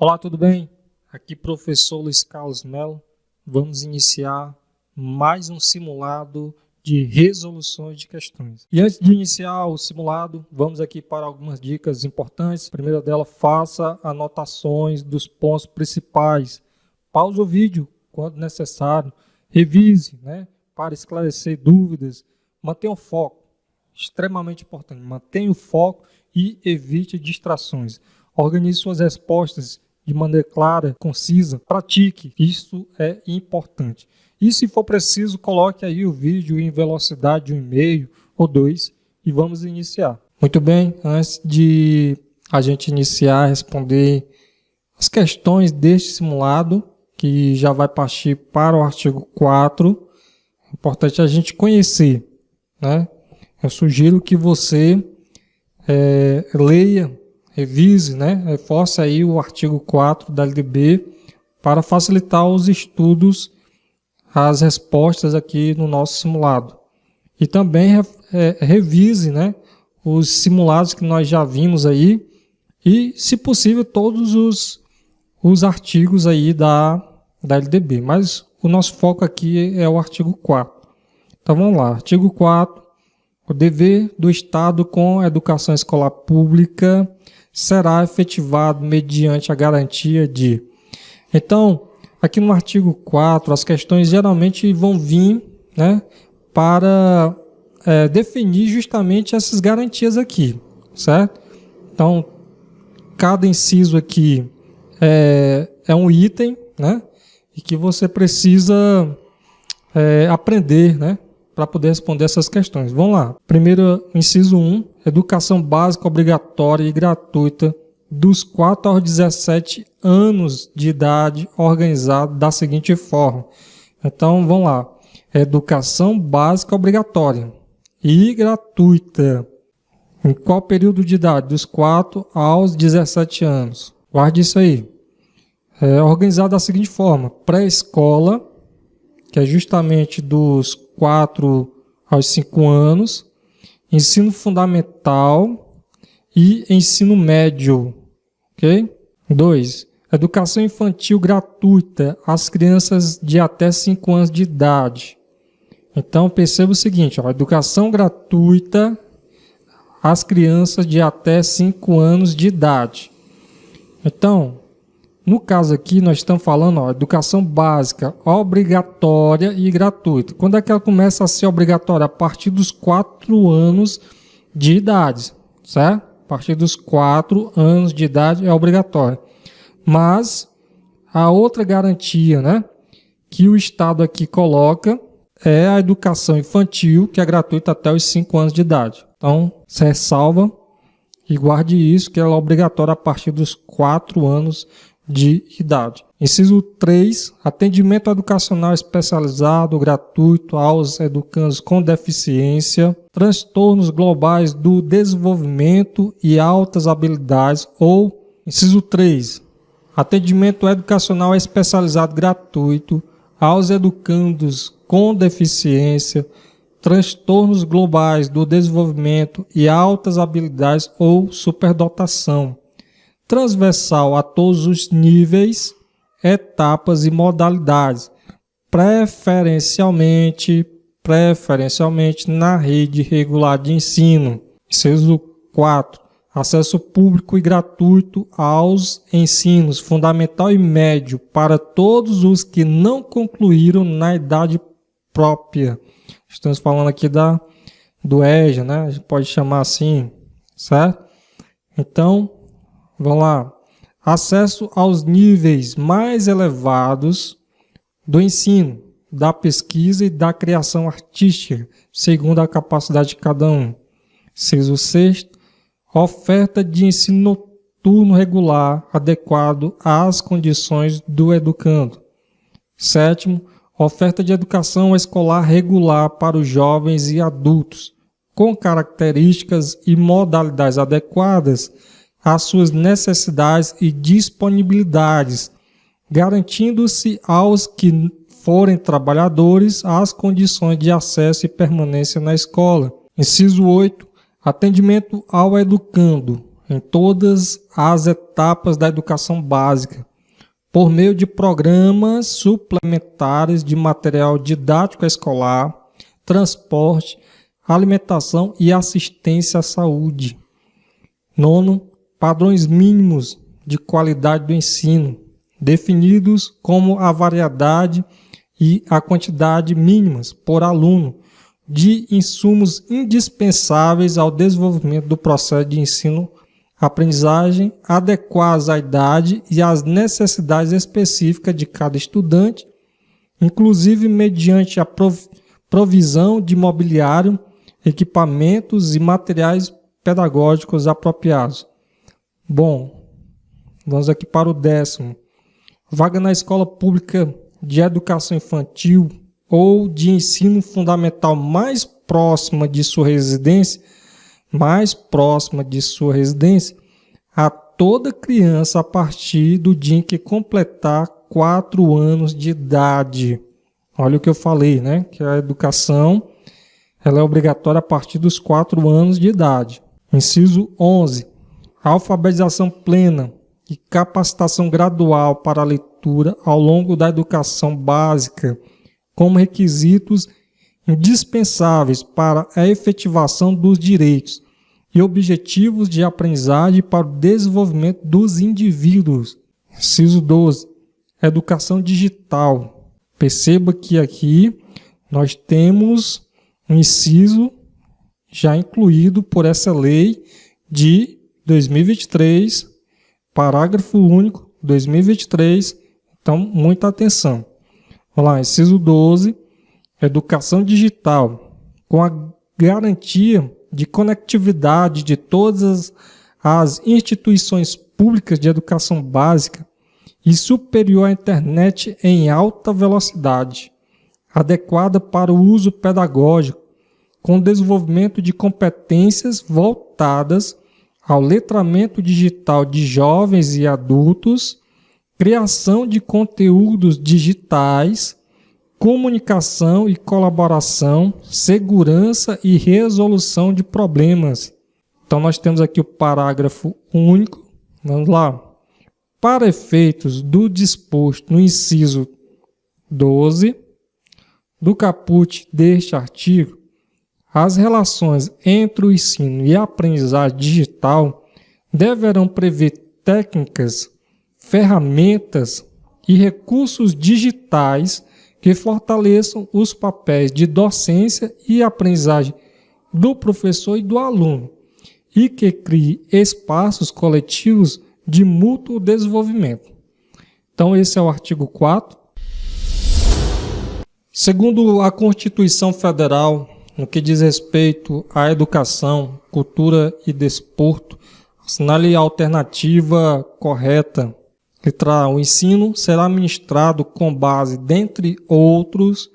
Olá, tudo bem? Aqui professor Luiz Carlos Melo. Vamos iniciar mais um simulado de resoluções de questões. E antes de iniciar o simulado, vamos aqui para algumas dicas importantes. A primeira delas, faça anotações dos pontos principais. Pause o vídeo quando necessário. Revise, para esclarecer dúvidas. Mantenha o foco. Extremamente importante. Mantenha o foco e evite distrações. Organize suas respostas de maneira clara, concisa. Pratique. Isso é importante. E se for preciso, coloque aí o vídeo em velocidade de 1,5 ou 2 e vamos iniciar. Muito bem, antes de a gente iniciar a responder as questões deste simulado, que já vai partir para o artigo 4, é importante a gente conhecer, Eu sugiro que você leia, revise, reforce aí o artigo 4 da LDB para facilitar os estudos, as respostas aqui no nosso simulado. E também revise, os simulados que nós já vimos aí e, se possível, todos os artigos aí da LDB. Mas o nosso foco aqui é o artigo 4. Então vamos lá, artigo 4. O dever do Estado com a educação escolar pública será efetivado mediante a garantia de... Então, aqui no artigo 4, as questões geralmente vão vir para definir justamente essas garantias aqui, certo? Então, cada inciso aqui é um item, e que você precisa aprender, para poder responder essas questões. Vamos lá. Primeiro, inciso 1, educação básica obrigatória e gratuita dos 4 aos 17 anos de idade, organizado da seguinte forma. Então, vamos lá. Educação básica obrigatória e gratuita. Em qual período de idade? Dos 4 aos 17 anos. Guarde isso aí. Organizado da seguinte forma. Pré-escola, que é justamente dos 4 aos 5 anos. Ensino fundamental e ensino médio. Ok? 2. Educação infantil gratuita às crianças de até 5 anos de idade. Então, perceba o seguinte, educação gratuita às crianças de até 5 anos de idade. Então, no caso aqui, nós estamos falando, educação básica obrigatória e gratuita. Quando é que ela começa a ser obrigatória? A partir dos 4 anos de idade, certo? A partir dos 4 anos de idade é obrigatória. Mas a outra garantia, que o Estado aqui coloca é a educação infantil, que é gratuita até os 5 anos de idade. Então, se ressalva e guarde isso, que ela é obrigatória a partir dos 4 anos de idade. Inciso 3, atendimento educacional especializado gratuito aos educandos com deficiência, transtornos globais do desenvolvimento e altas habilidades, ou inciso 3, atendimento educacional especializado gratuito aos educandos com deficiência, transtornos globais do desenvolvimento e altas habilidades ou superdotação, transversal a todos os níveis, etapas e modalidades, preferencialmente na rede regular de ensino. Inciso 4. Acesso público e gratuito aos ensinos fundamental e médio para todos os que não concluíram na idade própria. Estamos falando aqui do EJA, a gente pode chamar assim, certo? Então, vamos lá. Acesso aos níveis mais elevados do ensino, da pesquisa e da criação artística, segundo a capacidade de cada um. Inciso 6. Oferta de ensino noturno regular adequado às condições do educando. 7. Oferta de educação escolar regular para os jovens e adultos, com características e modalidades adequadas às suas necessidades e disponibilidades, garantindo-se aos que forem trabalhadores as condições de acesso e permanência na escola. Inciso 8. Atendimento ao educando em todas as etapas da educação básica, por meio de programas suplementares de material didático escolar, transporte, alimentação e assistência à saúde. 9. Padrões mínimos de qualidade do ensino, definidos como a variedade e a quantidade mínimas por aluno de insumos indispensáveis ao desenvolvimento do processo de ensino-aprendizagem, adequados à idade e às necessidades específicas de cada estudante, inclusive mediante a provisão de mobiliário, equipamentos e materiais pedagógicos apropriados. Bom, vamos aqui para o 10º. Vaga na escola pública de educação infantil ou de ensino fundamental mais próxima de sua residência, a toda criança a partir do dia em que completar 4 anos de idade. Olha o que eu falei, né? Que a educação ela é obrigatória a partir dos 4 anos de idade. Inciso 11. Alfabetização plena e capacitação gradual para a leitura ao longo da educação básica, como requisitos indispensáveis para a efetivação dos direitos e objetivos de aprendizagem para o desenvolvimento dos indivíduos. Inciso 12. Educação digital. Perceba que aqui nós temos um inciso já incluído por essa lei de 2023, parágrafo único, 2023. Então, muita atenção. Vamos lá, inciso 12, educação digital, com a garantia de conectividade de todas as instituições públicas de educação básica e superior à internet em alta velocidade, adequada para o uso pedagógico, com desenvolvimento de competências voltadas ao letramento digital de jovens e adultos, criação de conteúdos digitais, comunicação e colaboração, segurança e resolução de problemas. Então nós temos aqui o parágrafo único. Vamos lá. Para efeitos do disposto no inciso 12 do caput deste artigo, as relações entre o ensino e a aprendizagem digital deverão prever técnicas, ferramentas e recursos digitais que fortaleçam os papéis de docência e aprendizagem do professor e do aluno e que crie espaços coletivos de mútuo desenvolvimento. Então esse é o artigo 4. Segundo a Constituição Federal, no que diz respeito à educação, cultura e desporto, assinale a alternativa correta. Letra A. O ensino será ministrado com base, dentre outros,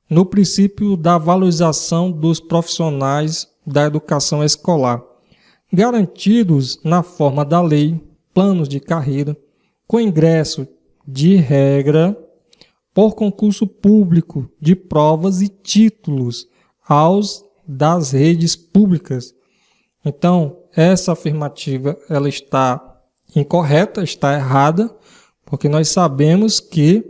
no princípio da valorização dos profissionais da educação escolar, garantidos na forma da lei, planos de carreira, com ingresso de regra, por concurso público de provas e títulos aos das redes públicas. Então, essa afirmativa ela está incorreta, está errada, porque nós sabemos que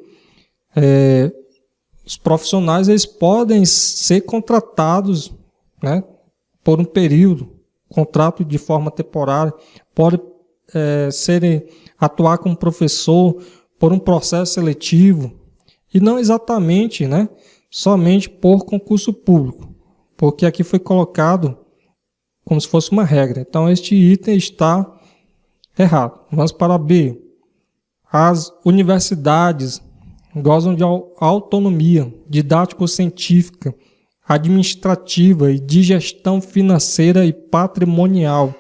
os profissionais eles podem ser contratados, né, por um período, contrato de forma temporária, pode atuar como professor por um processo seletivo e não exatamente, né, somente por concurso público, porque aqui foi colocado como se fosse uma regra. Então, este item está errado. Vamos para B. As universidades gozam de autonomia didático-científica, administrativa e de gestão financeira e patrimonial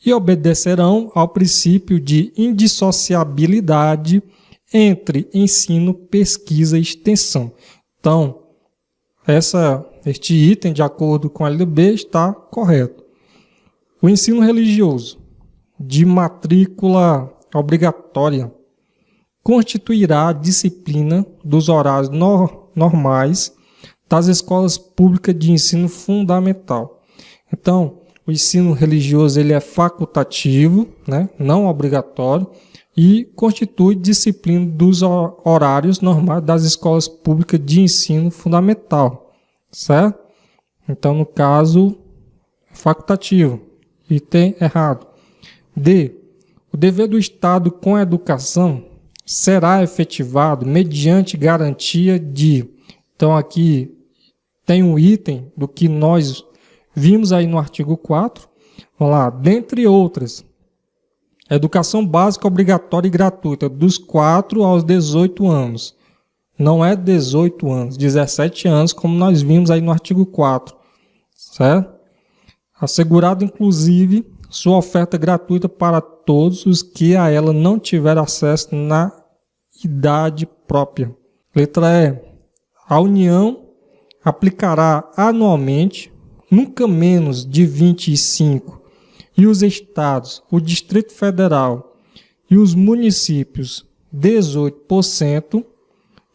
e obedecerão ao princípio de indissociabilidade entre ensino, pesquisa e extensão. Então, este item, de acordo com a LDB, está correto. O ensino religioso, de matrícula obrigatória, constituirá a disciplina dos horários normais das escolas públicas de ensino fundamental. Então, o ensino religioso ele é facultativo, né? Não obrigatório, e constitui disciplina dos horários normais das escolas públicas de ensino fundamental, certo? Então, no caso, facultativo. Item errado. D. O dever do Estado com a educação será efetivado mediante garantia de... Então, aqui tem um item do que nós vimos aí no artigo 4. Vamos lá. Dentre outras, educação básica obrigatória e gratuita dos 4 aos 18 anos. Não é 18 anos, 17 anos, como nós vimos aí no artigo 4. Certo? Assegurado, inclusive, sua oferta gratuita para todos os que a ela não tiver acesso na idade própria. Letra E. A União aplicará anualmente, nunca menos de 25, e os estados, o Distrito Federal e os municípios, 18%,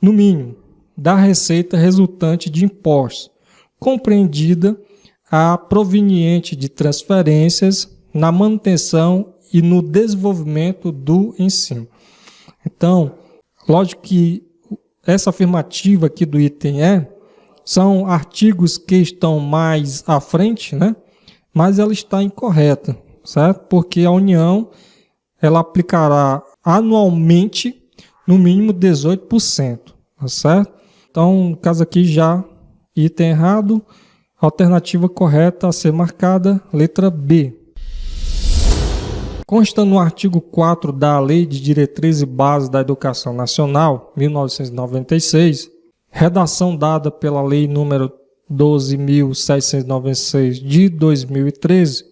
no mínimo, da receita resultante de impostos, compreendida a proveniente de transferências na manutenção e no desenvolvimento do ensino. Então, lógico que essa afirmativa aqui do item E são artigos que estão mais à frente, né? Mas ela está incorreta, certo? Porque a União ela aplicará anualmente no mínimo 18%, tá certo? Então, no caso aqui já item errado, alternativa correta a ser marcada, letra B. Consta no artigo 4 da Lei de Diretrizes e Bases da Educação Nacional, 1996, redação dada pela Lei número 12.796 de 2013,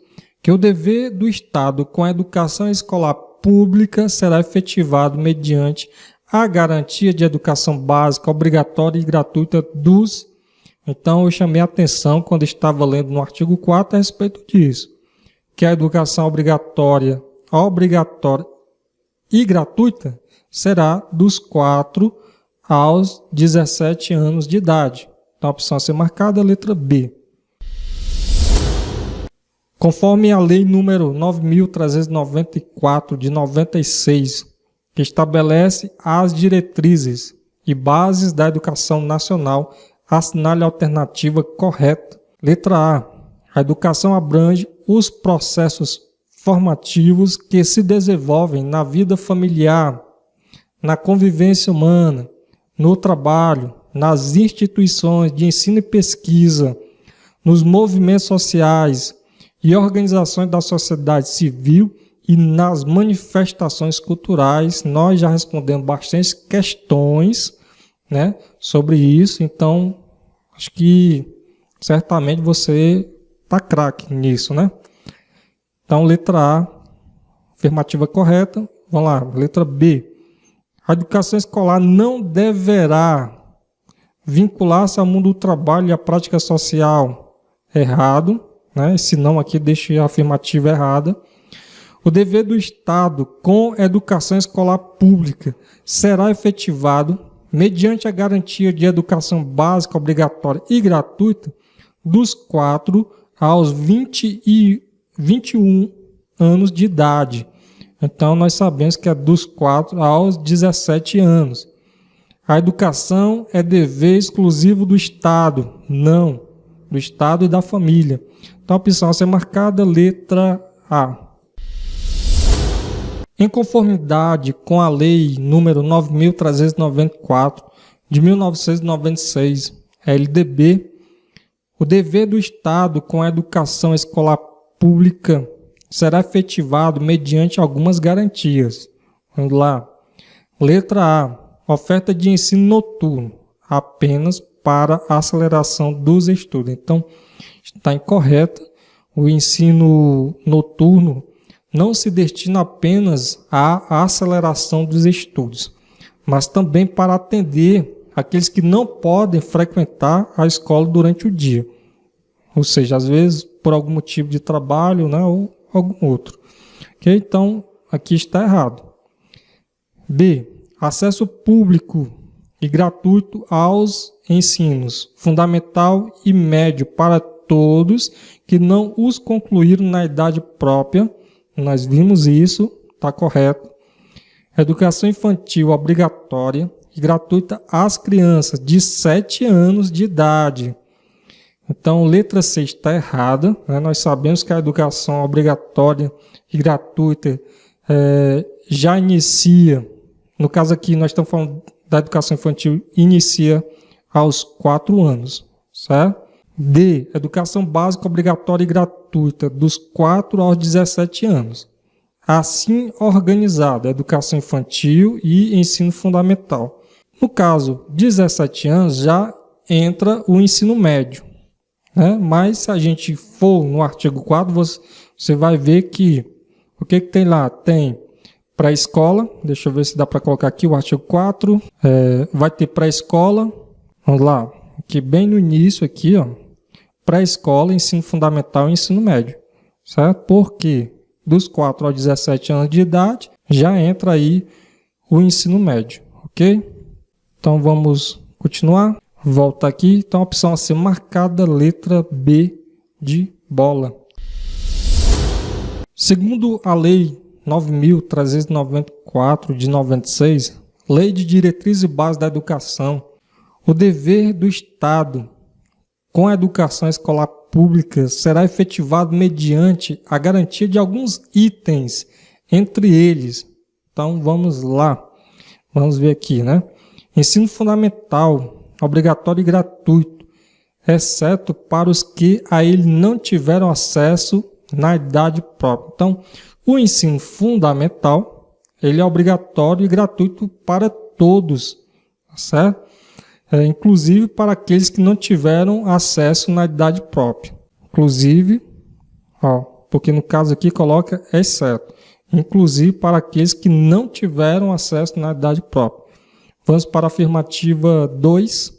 que o dever do Estado com a educação escolar pública será efetivado mediante a garantia de educação básica obrigatória e gratuita dos... Então, eu chamei a atenção quando estava lendo no artigo 4 a respeito disso, que a educação obrigatória e gratuita será dos 4 aos 17 anos de idade. Então, a opção a ser marcada é a letra B. Conforme a Lei número 9.394 de 96, que estabelece as diretrizes e bases da educação nacional, assinale a alternativa correta. Letra A. A educação abrange os processos formativos que se desenvolvem na vida familiar, na convivência humana, no trabalho, nas instituições de ensino e pesquisa, nos movimentos sociais e organizações da sociedade civil e nas manifestações culturais. Nós já respondemos bastante questões, né, sobre isso, então acho que certamente você está craque nisso, né? Então, letra A, afirmativa correta. Vamos lá, letra B. A educação escolar não deverá vincular-se ao mundo do trabalho e à prática social. Errado, né? Se não, aqui deixe a afirmativa errada. O dever do Estado com a educação escolar pública será efetivado mediante a garantia de educação básica obrigatória e gratuita dos 4 aos 21 anos de idade. Então, nós sabemos que é dos 4 aos 17 anos. A educação é dever exclusivo do Estado. Não, do Estado e da família. Então, a opção a ser marcada, letra A. Em conformidade com a Lei número 9.394 de 1996, LDB, o dever do Estado com a educação escolar pública será efetivado mediante algumas garantias. Vamos lá. Letra A. Oferta de ensino noturno, apenas para a aceleração dos estudos. Então, está incorreta. O ensino noturno não se destina apenas à aceleração dos estudos, mas também para atender aqueles que não podem frequentar a escola durante o dia. Ou seja, às vezes por algum motivo de trabalho, né, ou algum outro. Okay? Então, aqui está errado. B. Acesso público e gratuito aos ensinos fundamental e médio para todos que não os concluíram na idade própria. Nós vimos isso, está correto. Educação infantil obrigatória e gratuita às crianças de 7 anos de idade. Então, letra C está errada, né? Nós sabemos que a educação obrigatória e gratuita já inicia, no caso aqui nós estamos falando da educação infantil, inicia aos 4 anos, certo? D, educação básica obrigatória e gratuita dos 4 aos 17 anos. Assim organizada, educação infantil e ensino fundamental. No caso, 17 anos já entra o ensino médio, né? Mas se a gente for no artigo 4, você vai ver que o que tem lá? Tem pré-escola, deixa eu ver se dá para colocar aqui o artigo 4, vai ter pré-escola, vamos lá, aqui bem no início aqui, ó, pré-escola, ensino fundamental e ensino médio, certo? Porque dos 4 aos 17 anos de idade já entra aí o ensino médio, ok? Então vamos continuar, volta aqui, então a opção a ser marcada, letra B de bola. Segundo a Lei 9.394 de 96, Lei de Diretrizes e Bases da Educação, o dever do Estado com a educação escolar pública será efetivado mediante a garantia de alguns itens, entre eles. Então vamos lá, vamos ver aqui, né? Ensino fundamental, obrigatório e gratuito, exceto para os que a ele não tiveram acesso na idade própria. Então, o ensino fundamental, ele é obrigatório e gratuito para todos, certo? Inclusive para aqueles que não tiveram acesso na idade própria. Inclusive, porque no caso aqui coloca exceto. Inclusive para aqueles que não tiveram acesso na idade própria. Vamos para a afirmativa 2.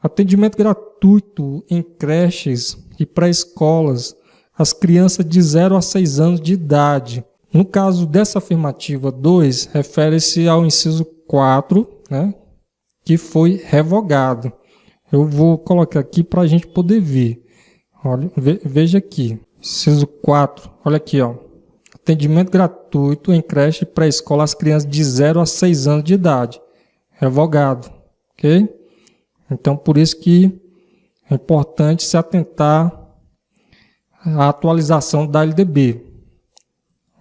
Atendimento gratuito em creches e pré-escolas às crianças de 0 a 6 anos de idade. No caso dessa afirmativa 2, refere-se ao inciso 4, né, que foi revogado. Eu vou colocar aqui para a gente poder ver. Olha, veja aqui. Inciso 4, olha aqui, ó. Atendimento gratuito em creche e pré-escola às crianças de 0 a 6 anos de idade. Revogado, ok? Então, por isso que é importante se atentar à atualização da LDB.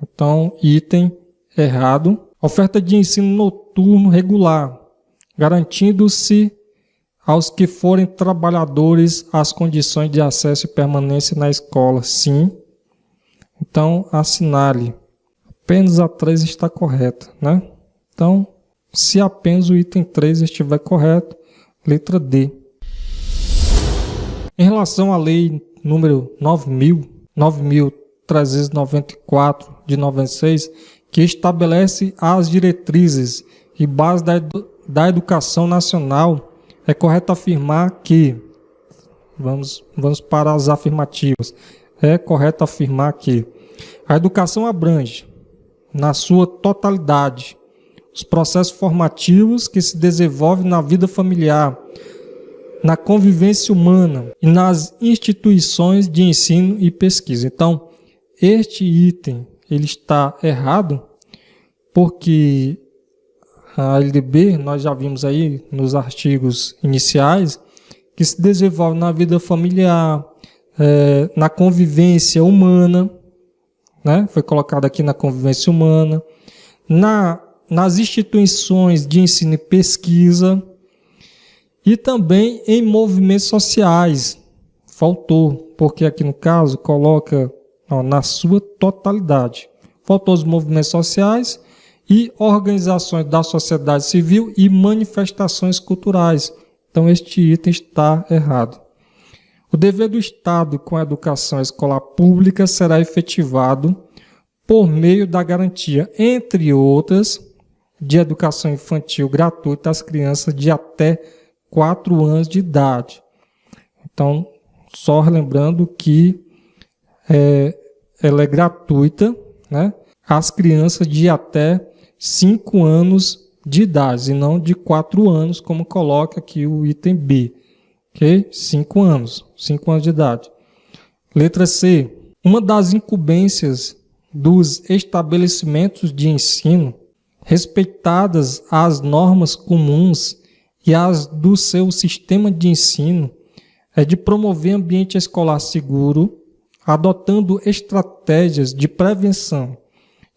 Então, item errado. Oferta de ensino noturno regular, garantindo-se aos que forem trabalhadores as condições de acesso e permanência na escola. Sim. Então, assinale. Apenas a 3 está correta, né? Então, se apenas o item 3 estiver correto, letra D. Em relação à lei número 9.394 de 96, que estabelece as diretrizes e bases da educação nacional, é correto afirmar que, vamos para as afirmativas, é correto afirmar que a educação abrange, na sua totalidade, os processos formativos que se desenvolvem na vida familiar, na convivência humana e nas instituições de ensino e pesquisa. Então, este item ele está errado porque a LDB, nós já vimos aí nos artigos iniciais, que se desenvolve na vida familiar, na convivência humana, né? Foi colocado aqui na convivência humana, nas instituições de ensino e pesquisa e também em movimentos sociais. Faltou, porque aqui no caso coloca na sua totalidade. Faltou os movimentos sociais e organizações da sociedade civil e manifestações culturais. Então este item está errado. O dever do Estado com a educação escolar pública será efetivado por meio da garantia, entre outras, de educação infantil gratuita às crianças de até 4 anos de idade. Então, só lembrando que ela é gratuita, né, às crianças de até 5 anos de idade, e não de 4 anos, como coloca aqui o item B. Ok? 5 anos de idade. Letra C. Uma das incumbências dos estabelecimentos de ensino, respeitadas as normas comuns e as do seu sistema de ensino, é de promover ambiente escolar seguro, adotando estratégias de prevenção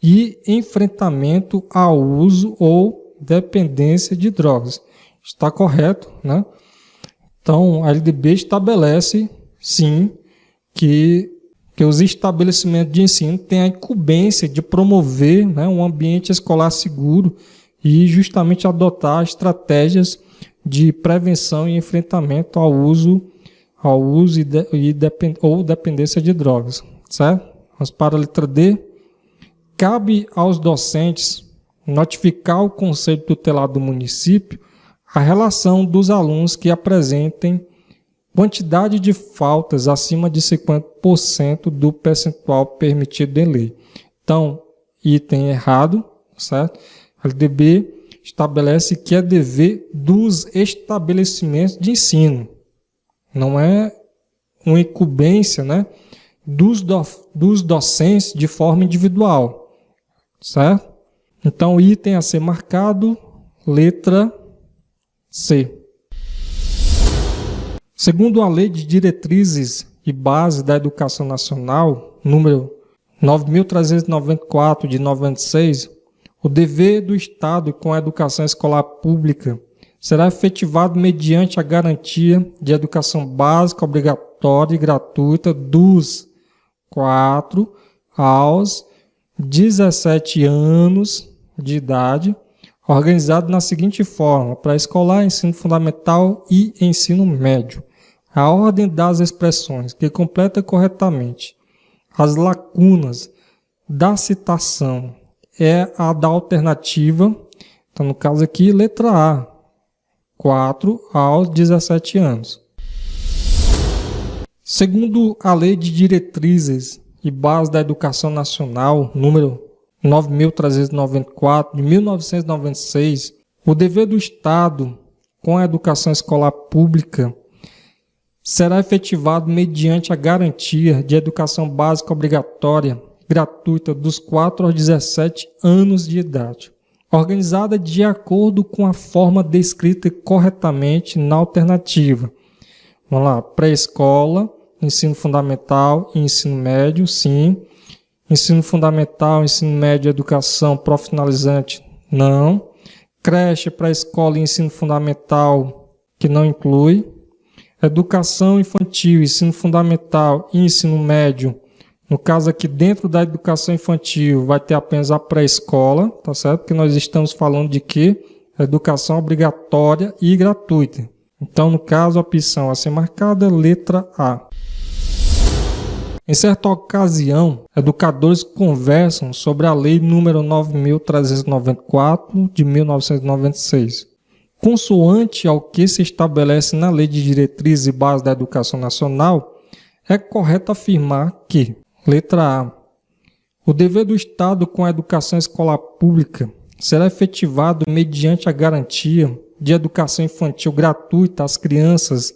e enfrentamento ao uso ou dependência de drogas. Está correto, né? Então, a LDB estabelece, sim, que os estabelecimentos de ensino têm a incumbência de promover, né, um ambiente escolar seguro e justamente adotar estratégias de prevenção e enfrentamento ao uso ou dependência de drogas, certo? Vamos para a letra D. Cabe aos docentes notificar ao Conselho Tutelar do município a relação dos alunos que apresentem quantidade de faltas acima de 50% do percentual permitido em lei. Então, item errado, certo? A LDB estabelece que é dever dos estabelecimentos de ensino. Não é uma incumbência, né, dos docentes de forma individual, certo? Então, item a ser marcado, letra C. Segundo a Lei de Diretrizes e Bases da Educação Nacional, número 9.394 de 96, o dever do Estado com a educação escolar pública será efetivado mediante a garantia de educação básica obrigatória e gratuita dos 4 aos 17 anos de idade, organizado na seguinte forma: pré-escolar, ensino fundamental e ensino médio. A ordem das expressões que completa corretamente as lacunas da citação é a da alternativa, então no caso aqui, letra A, 4 aos 17 anos. Segundo a Lei de Diretrizes e Bases da Educação Nacional, número 9.394, de 1996, o dever do Estado com a educação escolar pública será efetivado mediante a garantia de educação básica obrigatória gratuita dos 4 aos 17 anos de idade, organizada de acordo com a forma descrita corretamente na alternativa. Vamos lá, pré-escola, ensino fundamental e ensino médio, sim. Ensino fundamental, ensino médio, educação profissionalizante, não. Creche, pré-escola e ensino fundamental, que não inclui. Educação infantil, ensino fundamental e ensino médio. No caso aqui, dentro da educação infantil, vai ter apenas a pré-escola, tá certo? Porque nós estamos falando de quê? Educação obrigatória e gratuita. Então, no caso, a opção a ser marcada, letra A. Em certa ocasião, educadores conversam sobre a Lei nº 9.394, de 1996. Consoante ao que se estabelece na Lei de Diretrizes e Bases da Educação Nacional, é correto afirmar que, letra A, o dever do Estado com a educação escolar pública será efetivado mediante a garantia de educação infantil gratuita às crianças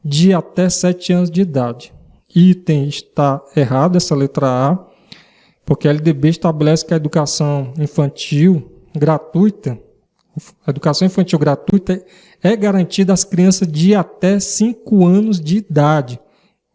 de até 7 anos de idade. Item está errado, essa letra A, porque a LDB estabelece que a educação infantil gratuita é garantida às crianças de até 5 anos de idade,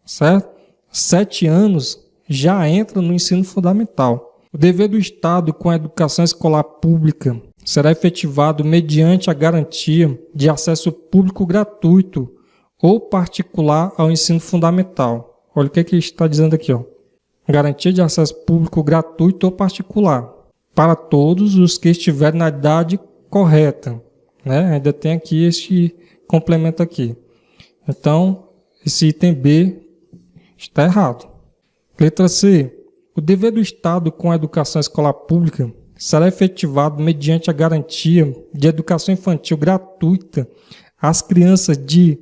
certo? 7 anos já entra no ensino fundamental. O dever do Estado com a educação escolar pública será efetivado mediante a garantia de acesso público gratuito ou particular ao ensino fundamental. Olha o que está dizendo aqui, ó. Garantia de acesso público gratuito ou particular para todos os que estiverem na idade correta, né? Ainda tem aqui este complemento aqui. Então, esse item B está errado. Letra C. O dever do Estado com a educação escolar pública será efetivado mediante a garantia de educação infantil gratuita às crianças de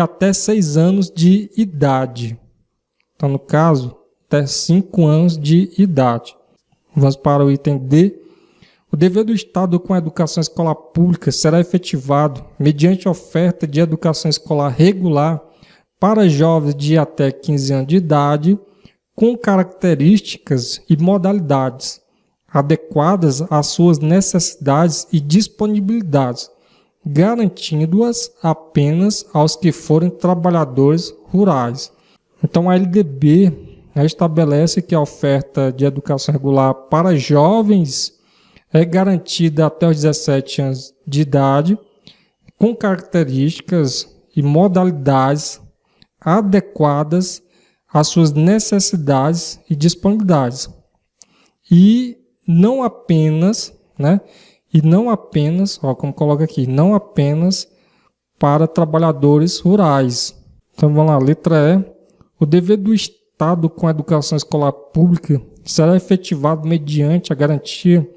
até 6 anos de idade. Então, no caso, até 5 anos de idade. Vamos para o item D. O dever do Estado com a educação escolar pública será efetivado mediante oferta de educação escolar regular para jovens de até 15 anos de idade, com características e modalidades adequadas às suas necessidades e disponibilidades, garantindo-as apenas aos que forem trabalhadores rurais. Então, a LDB estabelece que a oferta de educação regular para jovens é garantida até os 17 anos de idade, com características e modalidades adequadas às suas necessidades e disponibilidades. E não apenas, como coloca aqui, não apenas para trabalhadores rurais. Então vamos lá, letra E. O dever do Estado com a educação escolar pública será efetivado mediante a garantia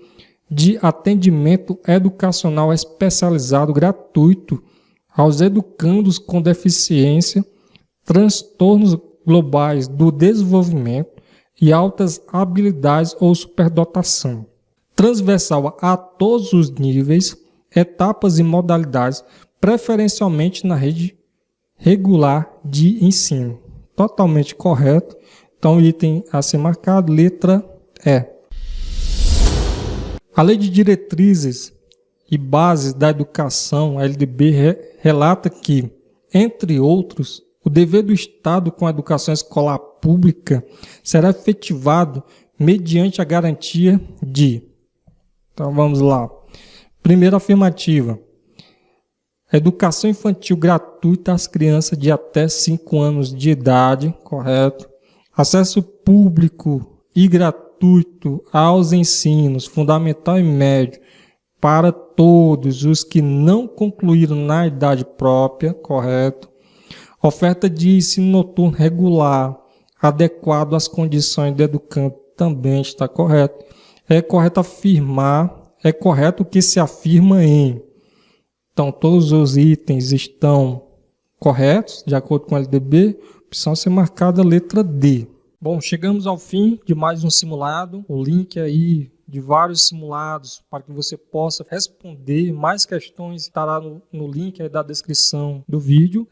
de atendimento educacional especializado gratuito aos educandos com deficiência, transtornos globais do desenvolvimento e altas habilidades ou superdotação, transversal a todos os níveis, etapas e modalidades, preferencialmente na rede regular de ensino. Totalmente correto. Então, item a ser marcado, letra E. A Lei de Diretrizes e Bases da Educação, a LDB, relata que, entre outros, o dever do Estado com a educação escolar pública será efetivado mediante a garantia de... Então, vamos lá. Primeira afirmativa. Educação infantil gratuita às crianças de até 5 anos de idade, correto. Acesso público e gratuito aos ensinos fundamental e médio para todos os que não concluíram na idade própria, correto. Oferta de ensino noturno regular, adequado às condições do educando, também está correto. É correto que se afirma em... Então, todos os itens estão corretos, de acordo com a LDB, opção a ser marcada a letra D. Bom, chegamos ao fim de mais um simulado. O link aí de vários simulados para que você possa responder mais questões estará no link aí da descrição do vídeo.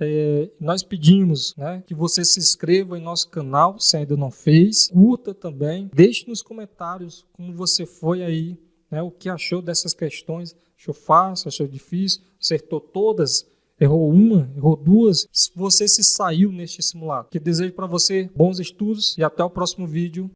Nós pedimos, que você se inscreva em nosso canal, se ainda não fez. Curta também. Deixe nos comentários como você foi aí, o que achou dessas questões. Achou fácil, achou difícil, acertou todas, errou uma, errou duas. Você se saiu neste simulado. Que desejo para você bons estudos e até o próximo vídeo.